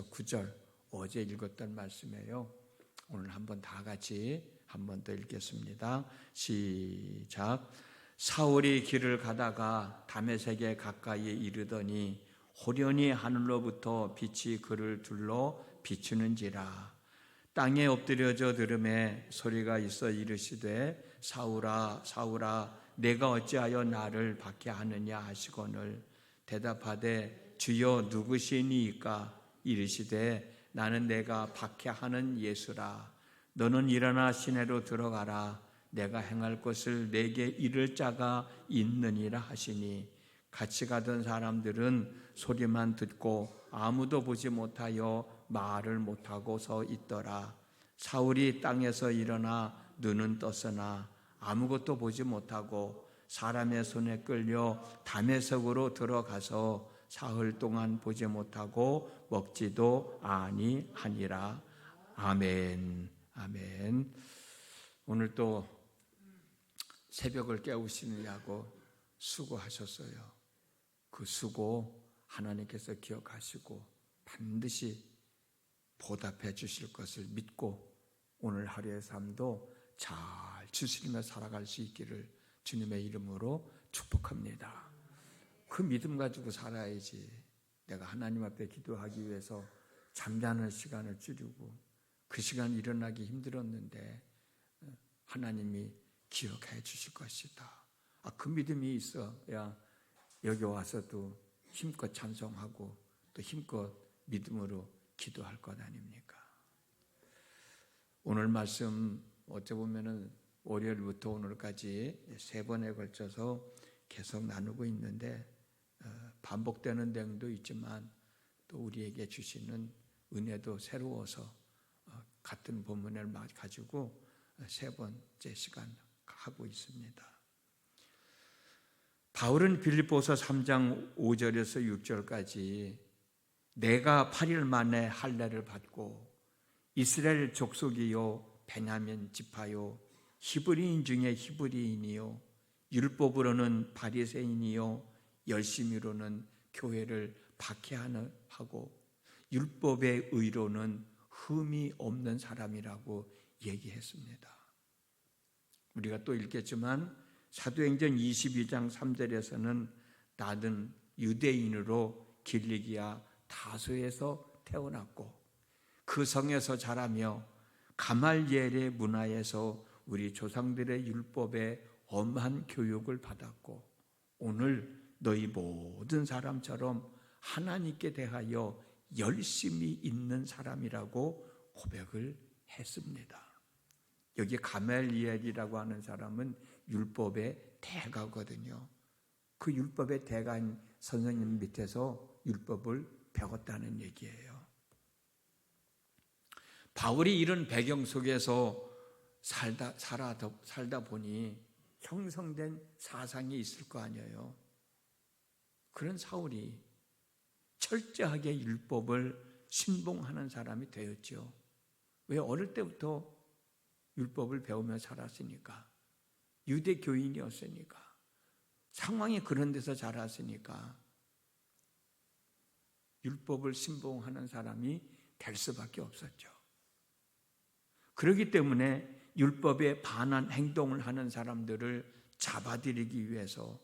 9절 어제 읽었던 말씀이에요. 오늘 한번 다 같이 한 번 더 읽겠습니다. 시작. 사울이 길을 가다가 다메섹에 가까이 이르더니 호련히 하늘로부터 빛이 그를 둘러 비추는지라. 땅에 엎드려져 들음에 소리가 있어 이르시되 사울아 사울아 내가 어찌하여 나를 박해하느냐 하시거늘 대답하되 주여 누구시니이까 이르시되 나는 내가 박해하는 예수라. 너는 일어나 시내로 들어가라. 내가 행할 것을 내게 이를 자가 있느니라 하시니 같이 가던 사람들은 소리만 듣고 아무도 보지 못하여 말을 못하고 서 있더라. 사울이 땅에서 일어나 눈은 떴으나 아무것도 보지 못하고 사람의 손에 끌려 다메섹으로 들어가서 사흘 동안 보지 못하고 먹지도 아니하니라. 아멘. 아멘. 오늘 또 새벽을 깨우시느냐고 수고하셨어요. 그 수고 하나님께서 기억하시고 반드시 보답해 주실 것을 믿고 오늘 하루의 삶도 잘 추스리며 살아갈 수 있기를 주님의 이름으로 축복합니다. 그 믿음 가지고 살아야지. 내가 하나님 앞에 기도하기 위해서 잠자는 시간을 줄이고 그 시간 일어나기 힘들었는데 하나님이 기억해 주실 것이다. 그 믿음이 있어야 여기 와서도 힘껏 찬송하고 또 힘껏 믿음으로 기도할 것 아닙니까? 오늘 말씀 어찌 보면은 월요일부터 오늘까지 3번에 걸쳐서 계속 나누고 있는데 반복되는 내용도 있지만 또 우리에게 주시는 은혜도 새로워서 같은 본문을 가지고 3번째 시간 하고 있습니다. 바울은 빌립보서 3장 5절에서 6절까지 내가 8일 만에 할례를 받고 이스라엘 족속이요 베냐민 지파요 히브리인 중에 히브리인이요 율법으로는 바리새인이요 열심히로는 교회를 박해하고 율법의 의로는 흠이 없는 사람이라고 얘기했습니다. 우리가 또 읽겠지만 사도행전 22장 3절에서는 나는 유대인으로 길리기아 다소에서 태어났고 그 성에서 자라며 가말리엘의 문화에서 우리 조상들의 율법에 엄한 교육을 받았고 오늘 너희 모든 사람처럼 하나님께 대하여 열심히 있는 사람이라고 고백을 했습니다. 여기 가말리엘이라고 하는 사람은 율법의 대가거든요. 그 율법의 대가인 선생님 밑에서 율법을 배웠다는 얘기예요. 바울이 이런 배경 속에서 살다 보니 형성된 사상이 있을 거 아니에요. 그런 사울이 철저하게 율법을 신봉하는 사람이 되었죠. 왜? 어릴 때부터 율법을 배우며 살았으니까. 유대 교인이었으니까. 상황이 그런 데서 자랐으니까 율법을 신봉하는 사람이 될 수밖에 없었죠. 그렇기 때문에 율법에 반한 행동을 하는 사람들을 잡아들이기 위해서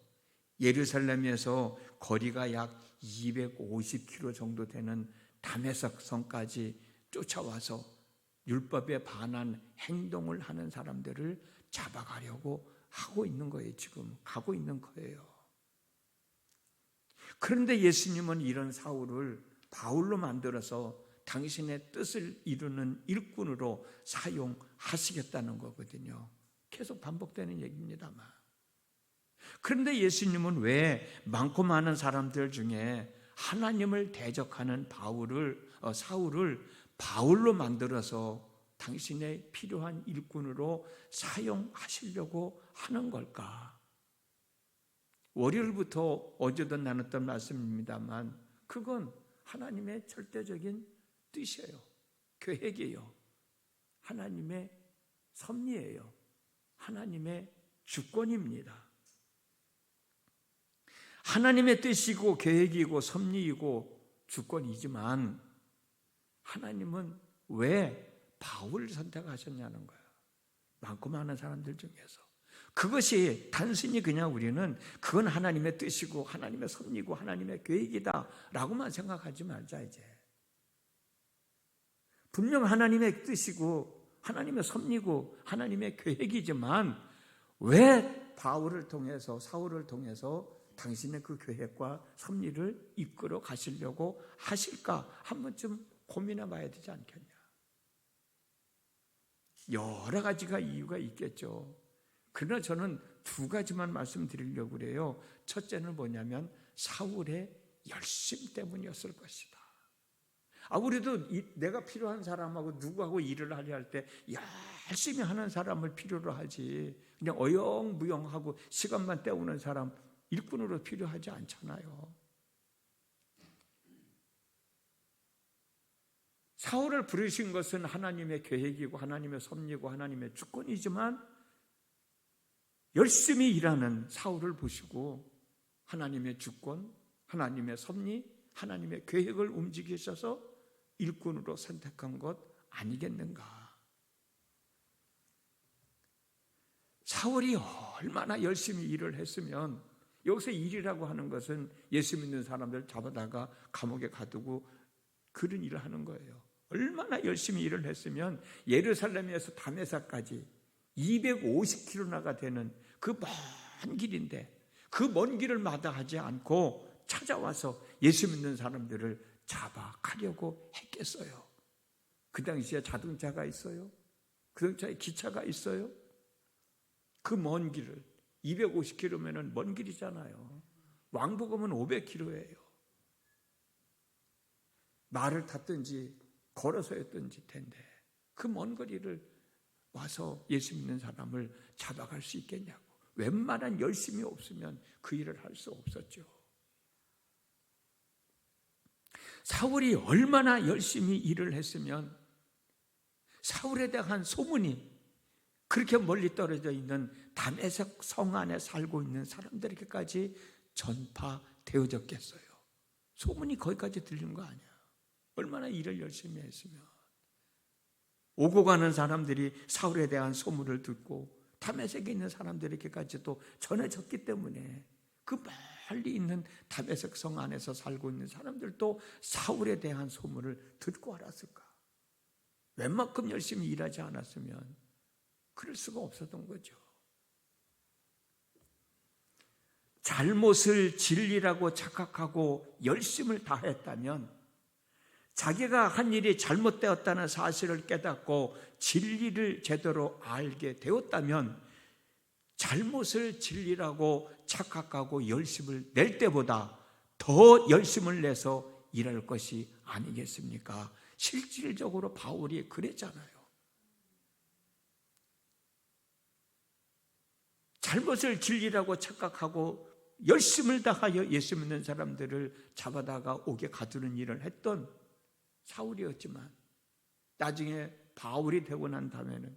예루살렘에서 거리가 약 250km 정도 되는 다메섹 성까지 쫓아와서 율법에 반한 행동을 하는 사람들을 잡아가려고 하고 있는 거예요. 지금 가고 있는 거예요. 그런데 예수님은 이런 사울을 바울로 만들어서 당신의 뜻을 이루는 일꾼으로 사용하시겠다는 거거든요. 계속 반복되는 얘기입니다만. 그런데 예수님은 왜 많고 많은 사람들 중에 하나님을 대적하는 사울을 바울로 만들어서 당신의 필요한 일꾼으로 사용하시려고 하는 걸까? 월요일부터 어제도 나눴던 말씀입니다만 그건 하나님의 절대적인 뜻이에요. 계획이에요. 하나님의 섭리예요. 하나님의 주권입니다. 하나님의 뜻이고 계획이고 섭리이고 주권이지만 하나님은 왜 바울을 선택하셨냐는 거예요. 많고 많은 사람들 중에서. 그것이 단순히 그냥 우리는 그건 하나님의 뜻이고 하나님의 섭리고 하나님의 계획이다 라고만 생각하지 말자 이제. 분명 하나님의 뜻이고 하나님의 섭리고 하나님의 계획이지만 왜 바울을 통해서 사울을 통해서 당신의 그 계획과 섭리를 이끌어 가시려고 하실까 한 번쯤 고민해 봐야 되지 않겠냐. 여러 가지가 이유가 있겠죠. 그러나 저는 두 가지만 말씀드리려고 그래요. 첫째는 뭐냐면 사울의 열심 때문이었을 것이다. 우리도 내가 필요한 사람하고 누구하고 일을 하려 할 때 열심히 하는 사람을 필요로 하지, 그냥 어영부영하고 시간만 때우는 사람 일꾼으로 필요하지 않잖아요. 사울을 부르신 것은 하나님의 계획이고 하나님의 섭리고 하나님의 주권이지만 열심히 일하는 사울을 보시고 하나님의 주권, 하나님의 섭리, 하나님의 계획을 움직이셔서 일꾼으로 선택한 것 아니겠는가. 사울이 얼마나 열심히 일을 했으면, 여기서 일이라고 하는 것은 예수 믿는 사람들 잡아다가 감옥에 가두고 그런 일을 하는 거예요. 얼마나 열심히 일을 했으면 예루살렘에서 다메섹까지 250km나가 되는 그 먼 길인데 그 먼 길을 마다하지 않고 찾아와서 예수 믿는 사람들을 잡아가려고 했겠어요. 그 당시에 자동차가 있어요? 그 당시에 기차가 있어요? 그 먼 길을 250km면 먼 길이잖아요. 왕복이면 500km예요. 말을 탔든지 걸어서였든지 텐데 그 먼 거리를 와서 예수 믿는 사람을 잡아갈 수 있겠냐고. 웬만한 열심이 없으면 그 일을 할 수 없었죠. 사울이 얼마나 열심히 일을 했으면 사울에 대한 소문이 그렇게 멀리 떨어져 있는 다메섹 성 안에 살고 있는 사람들에게까지 전파되어졌겠어요. 소문이 거기까지 들린 거 아니야. 얼마나 일을 열심히 했으면. 오고 가는 사람들이 사울에 대한 소문을 듣고 다메섹에 있는 사람들에게까지도 전해졌기 때문에 그 멀리 있는 다메섹 성 안에서 살고 있는 사람들도 사울에 대한 소문을 듣고 알았을까? 웬만큼 열심히 일하지 않았으면 그럴 수가 없었던 거죠. 잘못을 진리라고 착각하고 열심을 다했다면, 자기가 한 일이 잘못되었다는 사실을 깨닫고 진리를 제대로 알게 되었다면 잘못을 진리라고 착각하고 열심을 낼 때보다 더 열심을 내서 일할 것이 아니겠습니까? 실질적으로 바울이 그랬잖아요. 잘못을 진리라고 착각하고 열심을 다하여 예수 믿는 사람들을 잡아다가 옥에 가두는 일을 했던 사울이었지만, 나중에 바울이 되고 난 다음에는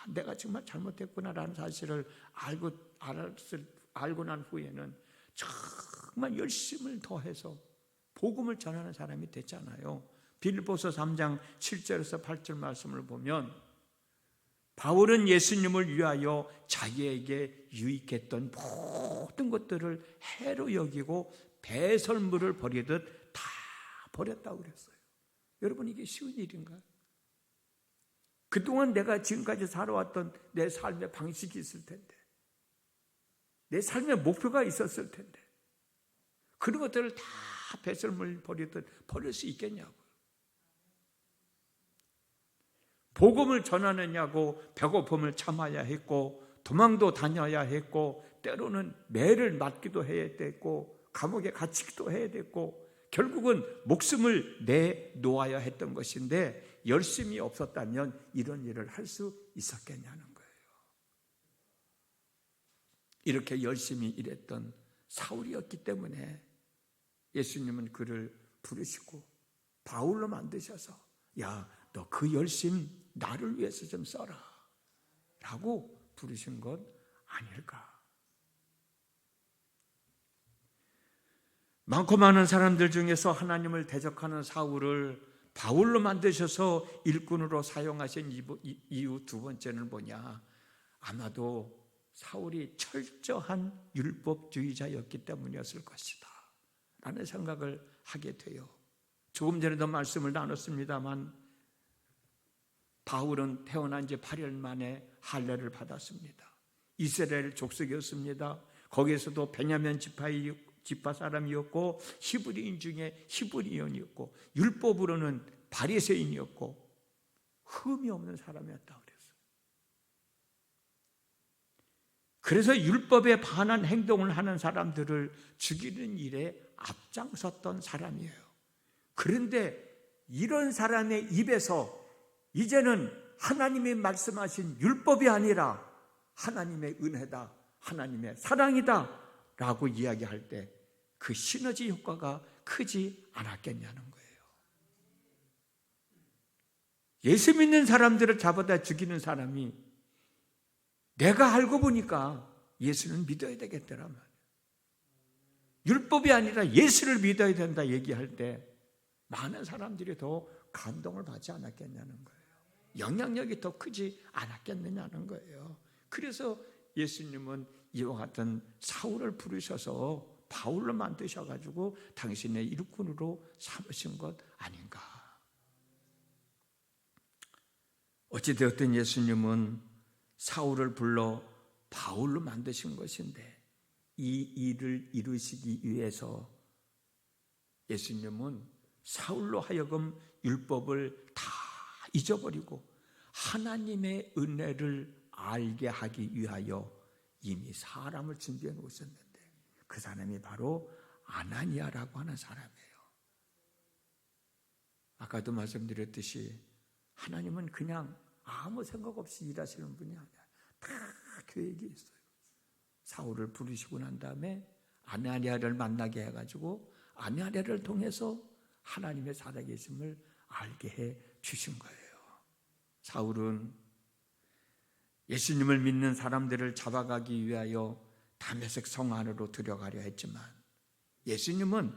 내가 정말 잘못했구나라는 사실을 알고 난 후에는 정말 열심을 더해서 복음을 전하는 사람이 됐잖아요. 빌립보서 3장 7절에서 8절 말씀을 보면, 바울은 예수님을 위하여 자기에게 유익했던 모든 것들을 해로 여기고 배설물을 버리듯 다 버렸다고 그랬어요. 여러분, 이게 쉬운 일인가요? 그동안 내가 지금까지 살아왔던 내 삶의 방식이 있을 텐데, 내 삶의 목표가 있었을 텐데, 그런 것들을 다 배설물 버리듯 버릴 수 있겠냐고요. 복음을 전하느냐고 배고픔을 참아야 했고, 도망도 다녀야 했고, 때로는 매를 맞기도 해야 됐고, 감옥에 갇히기도 해야 됐고, 결국은 목숨을 내놓아야 했던 것인데, 열심이 없었다면 이런 일을 할 수 있었겠냐는 거예요. 이렇게 열심히 일했던 사울이었기 때문에 예수님은 그를 부르시고 바울로 만드셔서, 너 그 열심 나를 위해서 좀 써라 라고 부르신 것 아닐까. 많고 많은 사람들 중에서 하나님을 대적하는 사울을 바울로 만드셔서 일꾼으로 사용하신 이유 두 번째는 뭐냐? 아마도 사울이 철저한 율법주의자였기 때문이었을 것이다 라는 생각을 하게 돼요. 조금 전에도 말씀을 나눴습니다만 바울은 태어난 지 8일 만에 할례를 받았습니다. 이스라엘 족속이었습니다. 거기에서도 베냐민 지파 사람이었고 히브리인 중에 히브리인이었고 율법으로는 바리새인이었고 흠이 없는 사람이었다 그랬어요. 그래서 율법에 반한 행동을 하는 사람들을 죽이는 일에 앞장섰던 사람이에요. 그런데 이런 사람의 입에서 이제는 하나님이 말씀하신 율법이 아니라 하나님의 은혜다, 하나님의 사랑이다 라고 이야기할 때 그 시너지 효과가 크지 않았겠냐는 거예요. 예수 믿는 사람들을 잡아다 죽이는 사람이 내가 알고 보니까 예수는 믿어야 되겠더라 말이에요. 율법이 아니라 예수를 믿어야 된다 얘기할 때 많은 사람들이 더 감동을 받지 않았겠냐는 거예요. 영향력이 더 크지 않았겠느냐는 거예요. 그래서 예수님은 이와 같은 사울을 부르셔서 바울로 만드셔가지고 당신의 일꾼으로 삼으신 것 아닌가. 어찌되었든 예수님은 사울을 불러 바울로 만드신 것인데 이 일을 이루시기 위해서 예수님은 사울로 하여금 율법을 다 잊어버리고 하나님의 은혜를 알게 하기 위하여 이미 사람을 준비해 놓으셨는데 그 사람이 바로 아나니아라고 하는 사람이에요. 아까도 말씀드렸듯이 하나님은 그냥 아무 생각 없이 일하시는 분이 아니야. 다 계획이 있어요. 사울을 부르시고 난 다음에 아나니아를 만나게 해가지고 아나니아를 통해서 하나님의 살아계심을 알게 해 주신 거예요. 사울은 예수님을 믿는 사람들을 잡아가기 위하여 다메섹 성 안으로 들어가려 했지만 예수님은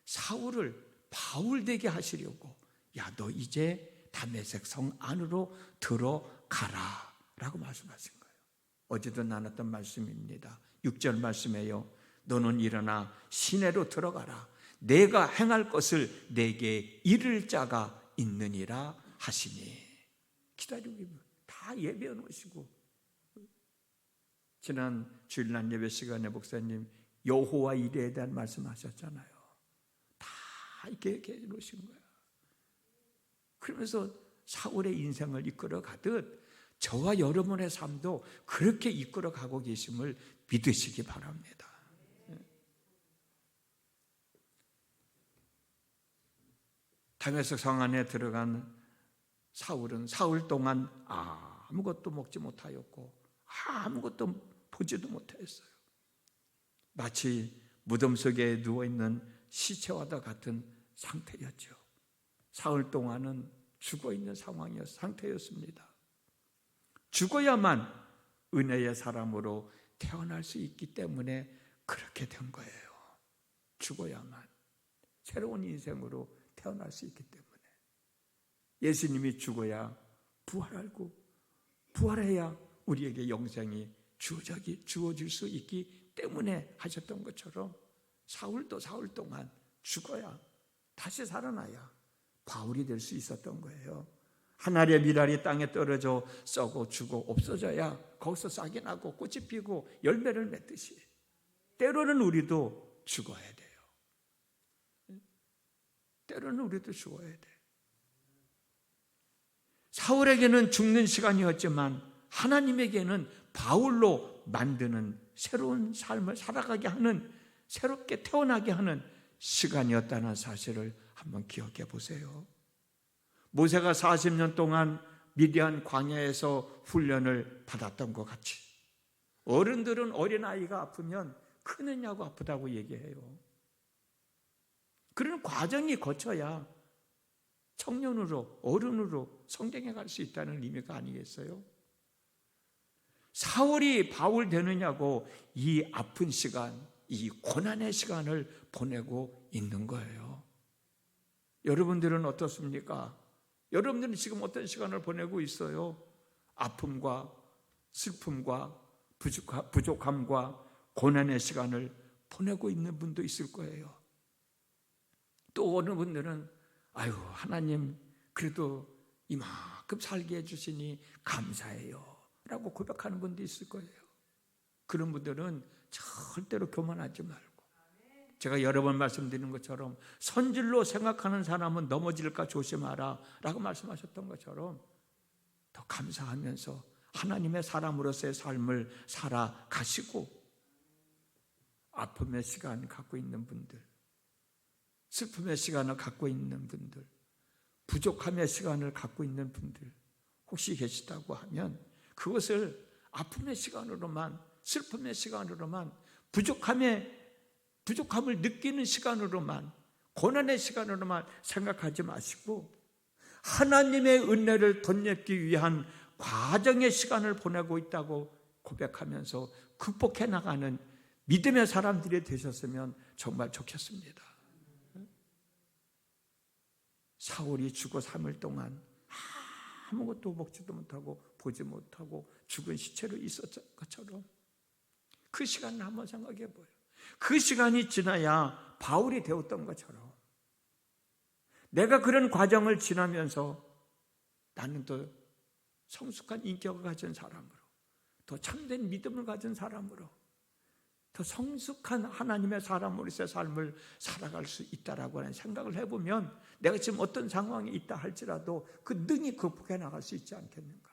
사울을 바울 되게 하시려고 야, 너 이제 다메섹 성 안으로 들어가라 라고 말씀하신 거예요. 어제도 나눴던 말씀입니다. 6절 말씀에요. 너는 일어나 시내로 들어가라. 내가 행할 것을 내게 이를 자가 있느니라 하시니. 기다리고 다 예배해 놓으시고 지난 주일날 예배 시간에 목사님 여호와 이레에 대한 말씀하셨잖아요. 다 이렇게 해 놓으신 거야. 그러면서 사울의 인생을 이끌어 가듯 저와 여러분의 삶도 그렇게 이끌어 가고 계심을 믿으시기 바랍니다. 다메섹 성 안에 들어간 사울은 사흘 동안 아무것도 먹지 못하였고 아무것도 보지도 못했어요. 마치 무덤 속에 누워있는 시체와도 같은 상태였죠. 사흘 동안은 죽어있는 상태였습니다. 죽어야만 은혜의 사람으로 태어날 수 있기 때문에 그렇게 된 거예요. 죽어야만 새로운 인생으로 태어날 수 있기 때문에 예수님이 죽어야 부활하고 부활해야 우리에게 영생이 주어질 수 있기 때문에 하셨던 것처럼 사울도 사흘 동안 죽어야 다시 살아나야 바울이 될 수 있었던 거예요. 한 알의 밀알이 땅에 떨어져 썩어 죽어 없어져야 거기서 싹이 나고 꽃이 피고 열매를 맺듯이 때로는 우리도 죽어야 돼요. 때로는 우리도 죽어야 돼. 사울에게는 죽는 시간이었지만 하나님에게는 바울로 만드는 새로운 삶을 살아가게 하는, 새롭게 태어나게 하는 시간이었다는 사실을 한번 기억해 보세요. 모세가 40년 동안 미디안 광야에서 훈련을 받았던 것 같이 어른들은 어린아이가 아프면 크느냐고 아프다고 얘기해요. 그런 과정이 거쳐야 청년으로, 어른으로 성장해 갈 수 있다는 의미가 아니겠어요? 사울이 바울 되느냐고 이 아픈 시간, 이 고난의 시간을 보내고 있는 거예요. 여러분들은 어떻습니까? 여러분들은 지금 어떤 시간을 보내고 있어요? 아픔과 슬픔과 부족함과 고난의 시간을 보내고 있는 분도 있을 거예요. 또 어느 분들은 아유, 하나님 그래도 이만큼 살게 해주시니 감사해요 라고 고백하는 분도 있을 거예요. 그런 분들은 절대로 교만하지 말고, 제가 여러 번 말씀드린 것처럼 선질로 생각하는 사람은 넘어질까 조심하라 라고 말씀하셨던 것처럼 더 감사하면서 하나님의 사람으로서의 삶을 살아가시고, 아픔의 시간 갖고 있는 분들, 슬픔의 시간을 갖고 있는 분들, 부족함의 시간을 갖고 있는 분들 혹시 계시다고 하면 그것을 아픔의 시간으로만, 슬픔의 시간으로만, 부족함을 느끼는 시간으로만, 고난의 시간으로만 생각하지 마시고 하나님의 은혜를 덧입기 위한 과정의 시간을 보내고 있다고 고백하면서 극복해 나가는 믿음의 사람들이 되셨으면 정말 좋겠습니다. 사울이 죽어 3일 동안 아무것도 먹지도 못하고 보지 못하고 죽은 시체로 있었던 것처럼 그 시간을 한번 생각해 보여요. 그 시간이 지나야 바울이 되었던 것처럼 내가 그런 과정을 지나면서 나는 더 성숙한 인격을 가진 사람으로, 더 참된 믿음을 가진 사람으로, 더 성숙한 하나님의 사람으로서의 삶을 살아갈 수 있다라고 하는 생각을 해보면 내가 지금 어떤 상황에 있다 할지라도 그 능히 극복해 나갈 수 있지 않겠는가.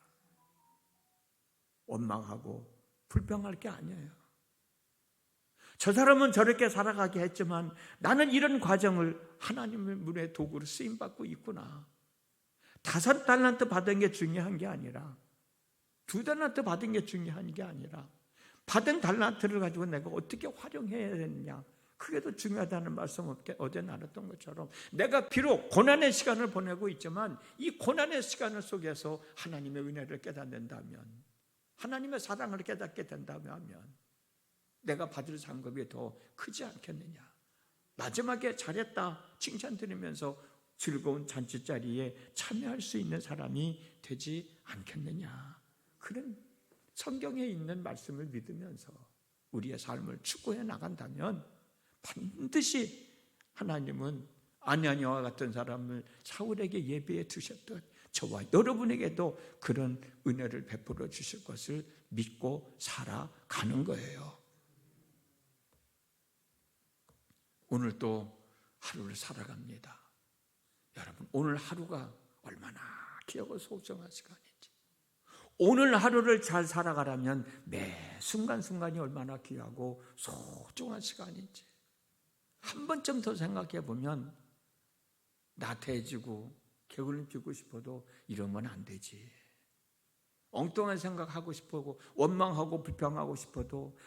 원망하고 불평할 게 아니에요. 저 사람은 저렇게 살아가게 했지만 나는 이런 과정을 하나님의 문의 도구로 쓰임받고 있구나. 5달란트 받은 게 중요한 게 아니라 2달란트 받은 게 중요한 게 아니라 받은 달란트를 가지고 내가 어떻게 활용해야 되느냐, 그게 더 중요하다는 말씀 어제 나눴던 것처럼 내가 비록 고난의 시간을 보내고 있지만 이 고난의 시간 속에서 하나님의 은혜를 깨닫는다면, 하나님의 사랑을 깨닫게 된다면 내가 받을 상급이 더 크지 않겠느냐. 마지막에 잘했다 칭찬 드리면서 즐거운 잔치자리에 참여할 수 있는 사람이 되지 않겠느냐. 그런 성경에 있는 말씀을 믿으면서 우리의 삶을 추구해 나간다면 반드시 하나님은 아냐니와 같은 사람을 사울에게 예비해 두셨던 저와 여러분에게도 그런 은혜를 베풀어 주실 것을 믿고 살아가는 거예요. 오늘 또 하루를 살아갑니다. 여러분, 오늘 하루가 얼마나 귀하고 소중한 시간인지, 오늘 하루를 잘 살아가려면 매 순간순간이 얼마나 귀하고 소중한 시간인지 한 번쯤 더 생각해 보면 나태해지고 게을름 피고 싶어도 이러면 안 되지. 엉뚱한 생각하고 싶고 원망하고 불평하고 싶어도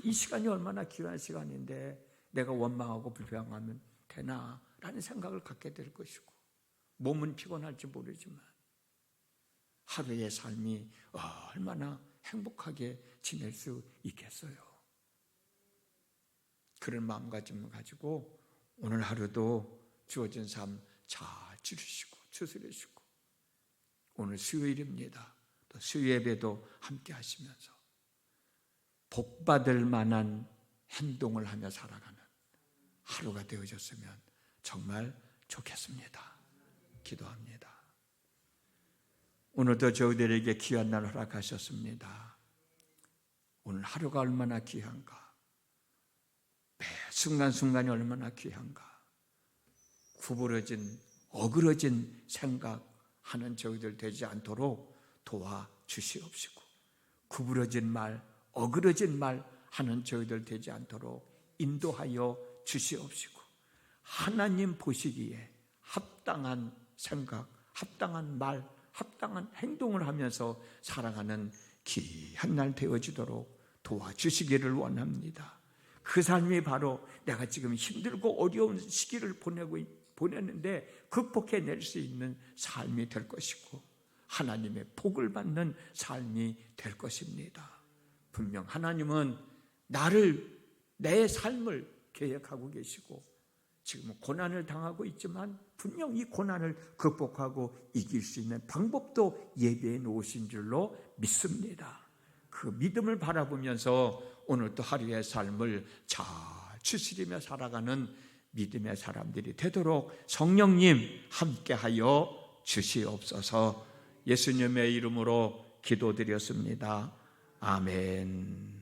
이 시간이 얼마나 귀한 시간인데 내가 원망하고 불평하면 되나 라는 생각을 갖게 될 것이고, 몸은 피곤할지 모르지만 하루의 삶이 얼마나 행복하게 지낼 수 있겠어요. 그런 마음가짐을 가지고 오늘 하루도 주어진 삶 잘 지르시고 추스르시고, 오늘 수요일입니다. 또 수요예배도 함께 하시면서 복받을 만한 행동을 하며 살아가는 하루가 되어졌으면 정말 좋겠습니다. 기도합니다. 오늘도 저희들에게 귀한 날 허락하셨습니다. 오늘 하루가 얼마나 귀한가, 매 순간순간이 얼마나 귀한가, 구부러진 어그러진 생각하는 저희들 되지 않도록 도와주시옵시고, 구부러진 말, 어그러진 말 하는 저희들 되지 않도록 인도하여 주시옵시고, 하나님 보시기에 합당한 생각, 합당한 말, 합당한 행동을 하면서 살아가는 귀한 날 되어지도록 도와주시기를 원합니다. 그 삶이 바로 내가 지금 힘들고 어려운 시기를 보내는데 극복해낼 수 있는 삶이 될 것이고 하나님의 복을 받는 삶이 될 것입니다. 분명 하나님은 내 삶을 계획하고 계시고 지금 고난을 당하고 있지만 분명 이 고난을 극복하고 이길 수 있는 방법도 예배해 놓으신 줄로 믿습니다. 그 믿음을 바라보면서 오늘도 하루의 삶을 잘 추스리며 살아가는 믿음의 사람들이 되도록 성령님 함께하여 주시옵소서. 예수님의 이름으로 기도드렸습니다. 아멘.